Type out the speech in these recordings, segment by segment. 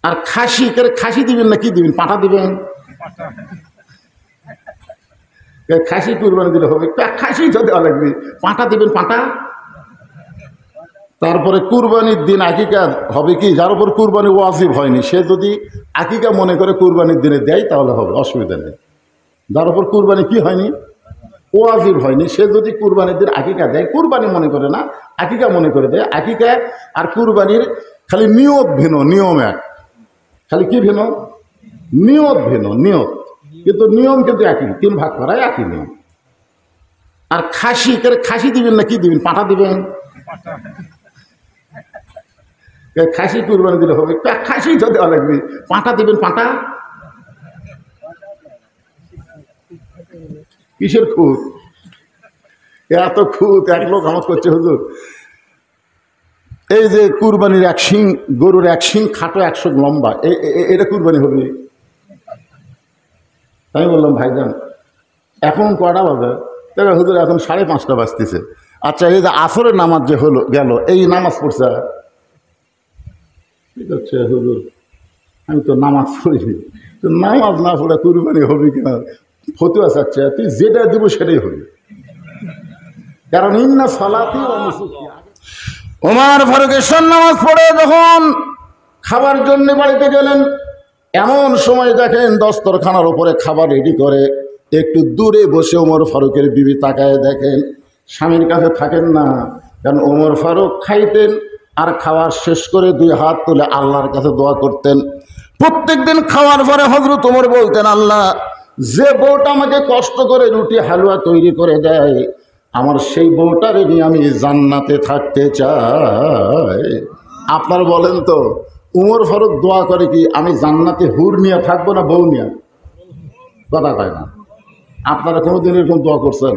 আর খাসি খাসি দিবেন না কি দিবেন? পাঁঠা দিবেন? খাসি কুরবানি দিলে হবে? খাসি তো দেওয়া লাগবে, পাঁঠা দিবেন পাঁঠা। তারপরে কুরবানির দিন আকিকা হবে কি? যার উপর কুরবানি ওয়াজিব হয়নি সে যদি আকিকা মনে করে কুরবানির দিনে দেয় তাহলে হবে, অসুবিধা নেই। যার উপর কুরবানি কি হয়নি, ওয়াজিব হয়নি, সে যদি কুরবানির দিন আকিকা দেয়, কুরবানি মনে করে না আকিকা মনে করে দেয়। আকিকা আর কুরবানির খালি নিয়ত ভিন্ন, নিয়ম এক। খালি কি ভিন্ন? নিয়ত ভিন্ন, নিয়ত, কিন্তু নিয়ম কিন্তু একই, 3 ভাগ করায় একই নিয়ম। আর খাসি খাসি দিবেন না কি দিবেন? পাঁঠা দিবেন? খাসি কুরবানি দিলে হবে? খাসি তো দেওয়া লাগবে, পাঁঠা দিবেন পাঁঠা। কিসের খুঁত? এত খুঁত। এক লোক আমার করছে, হুজুর এই যে কুরবানির এক শিং, গরুর এক শিং খাটো 100 লম্বা, এটা কুরবানি হবে? আমি বললাম ভাইজান এখন কয়টা বাজে? তবে হুজুর এখন 5:30 বাজতেছে। আচ্ছা এই যে আসরের নামাজ যে হলো গেল, এই নামাজ পড়ছে? ঠিক আছে হুজুর আমি তো নামাজ পড়িনি। তো নামাজ না পড়ে কুরবানি হবে কিনা ফতুয়া চাচ্ছে, তুই যেটা দিব সেটাই হবে। কারণ ইন্না সালাতি ওয়া নুসুকি। ওমর ফারুক এশার নামাজ পড়ে যখন খাবার জন্য বাড়িতে গেলেন, এমন সময় দেখেন দস্তরখানার উপরে খাবার রেডি করে। একটু দূরে বসে ওমর ফারুকের বিবি তাকায় দেখেন, স্বামীর কাছে থাকেন না। কারণ ওমর ফারুক খাইতেন আর খাওয়ার শেষ করে 2 হাত তুলে আল্লাহর কাছে দোয়া করতেন। প্রত্যেক দিন খাওয়ার পরে হযরত ওমর বলতেন, আল্লাহ যে বউটা আমাকে কষ্ট করে রুটি হালুয়া তৈরি করে দেয়, আমার সেই বউটারে নিয়ে আমি জান্নাতে থাকতে চাই। আপনার বলেন তো উমর ফারুক দোয়া করে কি আমি জান্নাতে হুর নিয়ে থাকবো না বউ নিয়ে? কথা কয় না। আপনারা কোনোদিন এরকম দোয়া করছেন?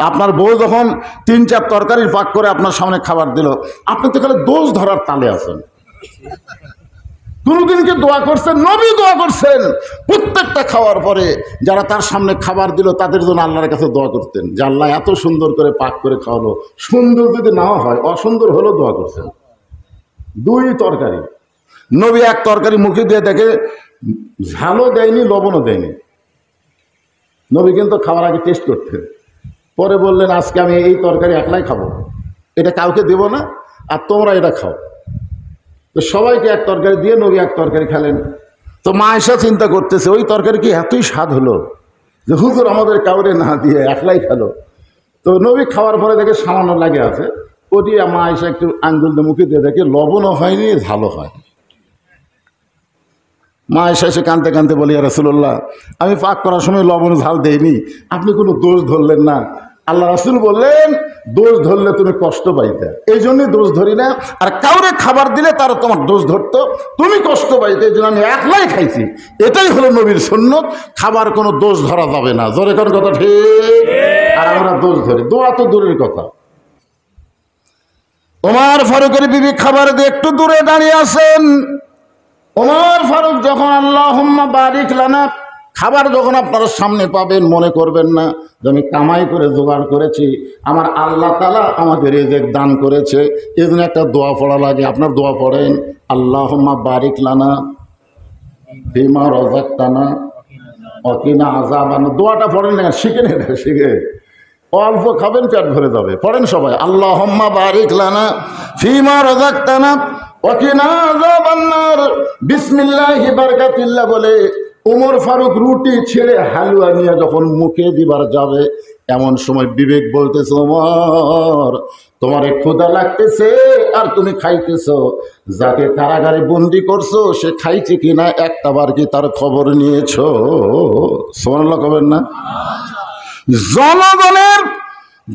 আপনার বউ যখন 3-4 তরকারির পাক করে আপনার সামনে খাবার দিল, আপনি তো খালি দোষ ধরার তালে আছেন। কোনোদিন কি দোয়া করছেন? নবী দোয়া করছেন প্রত্যেকটা খাওয়ার পরে যারা তার সামনে খাবার দিল তাদের জন্য আল্লাহর কাছে দোয়া করতেন যে আল্লাহ এত সুন্দর করে পাক করে খাওয়ালো, সুন্দর যদি না হয় অসুন্দর হলেও দোয়া করছেন। 2 তরকারি, নবী এক তরকারি মুখে দিয়ে দেখে ঝালও দেয়নি লবণও দেয়নি। নবী কিন্তু খাওয়ার আগে টেস্ট করতেন, পরে বললেন আজকে আমি এই তরকারি একলাই খাবো, এটা কাউকে দেব না, আর তোমরা এটা খাও। তো সবাইকে এক তরকারি দিয়ে নবী এক তরকারি খেলেন। তো মা আয়েশা চিন্তা করতেছে ওই তরকারি কি এতই স্বাদ হলো যে হুজুর আমাদের কাউরে না দিয়ে একলাই খেলো। তো নবী খাওয়ার পরে দেখে সামান্য লাগে আছে, ওটি মা আয়েশা একটু আঙ্গুল দিয়ে মুখে দিয়ে দেখে লবণও হয়নি ঝালও হয়নি। মা আয়েশা এসে কাঁদতে কাঁদতে বলি, ইয়া রাসূলুল্লাহ আমি পাক করার সময় লবণ ঝাল দেইনি, আপনি কোনো দোষ ধরলেন না। আল্লাহ রাসূল বললেন দোষ ধরলে তুমি কষ্ট পাইতে, এই জন্যই দোষ ধরি না। আর কাউরে খাবার দিলে তারা তোমার দোষ ধরতো, তুমি কষ্ট পাইতে, এই জন্য আমি একলাই খাইছি। এটাই হলো নবীর সুন্নত। খাবার কোনো দোষ ধরা যাবে না। জোরে কোন কথা ঠিক? আর আমরা দোষ ধরি, দোয়া তো দূরের কথা। ওমর ফারুকের বিবি খাবার দিয়ে একটু দূরে দাঁড়িয়ে আছেন। ওমর ফারুক যখন আল্লাহুম্মা বারিক লানা, খাবার যখন আপনারা সামনে পাবেন মনে করবেন না যে আমি কামাই করে জোগাড় করেছি, আমার আল্লাহ তাআলা আমাকে রিজিক দান করেছে। এই জন্য একটা দোয়া পড়া লাগে। আপনার দোয়া পড়েন আল্লাহুম্মা বারিক লানা ফিমা রাযাকতানা ওয়া কিনা আযাবান। দোয়াটা পড়েন না, শিখে নেন, শিখে অল্প খাবেন পেট ভরে যাবে। পড়েন সবাই আল্লাহুম্মা বারিক লানা ফিমা রাযাকতানা ওয়া কিনা আযাবান নার। বিসমিল্লাহি বারাকাতিল্লাহ বলে ওমর ফারুক রুটি ছেড়ে হালুয়া নিয়ে যখন মুখে দিবার যাবে, এমন সময় বিবেক বলতেছে ওমর তোমার ক্ষুধা লাগতেছে আর তুমি খাইতেছো, যাকে কারাগারে বন্দি করছো সে খাইছে কিনা একটাবার কি তার খবর নিয়েছো? সুবহানাল্লাহ কবেন না? জনগণের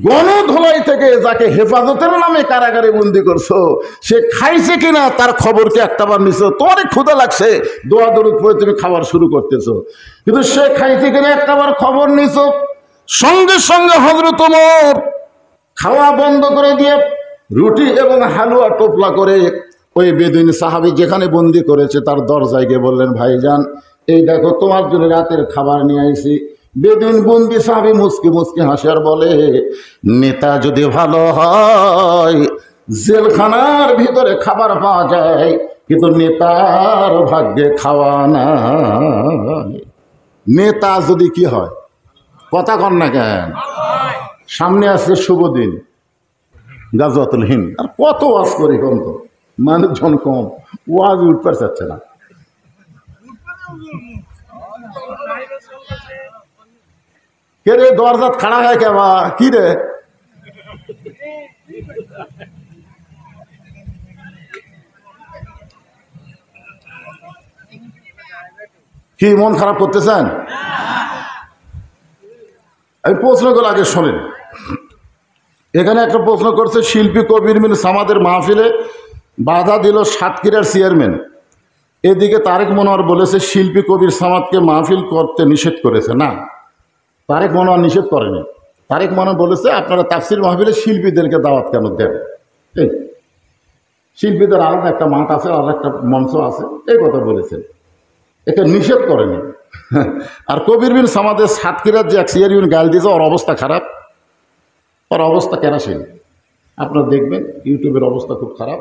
গণধোলাই থেকে যাকে হেফাজতের নামে কারাগারে বন্দি করছো সে খাইছে কিনা তার খবর কি একটাবার নিছো? তোমার ক্ষুধা লাগছে, দোয়া দরুদ পড়ে তুমি খাবার শুরু করতেছো, কিন্তু সে খাইছে কিনা একটাবার খবর নিছো? সঙ্গে সঙ্গে হযরত ওমর খাওয়া বন্ধ করে দিয়ে রুটি এবং হালুয়া টোপলা করে ওই বেদুইন সাহাবী যেখানে বন্দি করেছে তার দরজায় গিয়ে বললেন ভাইজান এই দেখো তোমার জন্য রাতের খাবার নিয়ে আইছি। বেদুইন বন্দি সাহাবী মুচকি মুচকি হাসে আর বলে নেতা যদি ভালো হয় জেলখানার ভিতরে খাবার পাওয়া যায়, কিন্তু নেতার ভাগ্যে খাওয়া নাই। নেতা যদি কি হয়, কথা কন না কেন? সামনে আসছে শুভ দিন, গাজওয়াতুল হিন্দ, আর কত ওয়াজ করি কম, তো মানুষজন কম, ওয়াজ উঠতে চাচ্ছে না। কে রে দরজাত খাড়া হয় কেবা, কি রে? কি মন খারাপ করতেছেন? এই প্রশ্নগুলো আগে শোনেন। এখানে একটা প্রশ্ন করছে, শিল্পী কবির মিল সামাদের মাহফিলে বাধা দিল সাতক্ষীরার চেয়ারম্যান। এদিকে তারেক মনোয়ার বলেছে শিল্পী কবির সামাদকে মাহফিল করতে নিষেধ করেছে। না, তারেক মনোয়ার নিষেধ করেনি। তারেক মনোয়ার বলেছে আপনারা তাফসির মাহফিলে শিল্পীদেরকে দাওয়াত কেন দেন? এই শিল্পীদের আলাদা একটা মাঠ আছে, আলাদা একটা মঞ্চ আছে, এই কথা বলেছেন, এটা নিষেধ করেনি। আর কবির বিন সামাদের সাতক্ষীরার যে এক চেয়ারম্যান গাল দিয়েছে, ওর অবস্থা খারাপ, ওর অবস্থা কেরাসিন। আপনারা দেখবেন ইউটিউবের অবস্থা খুব খারাপ।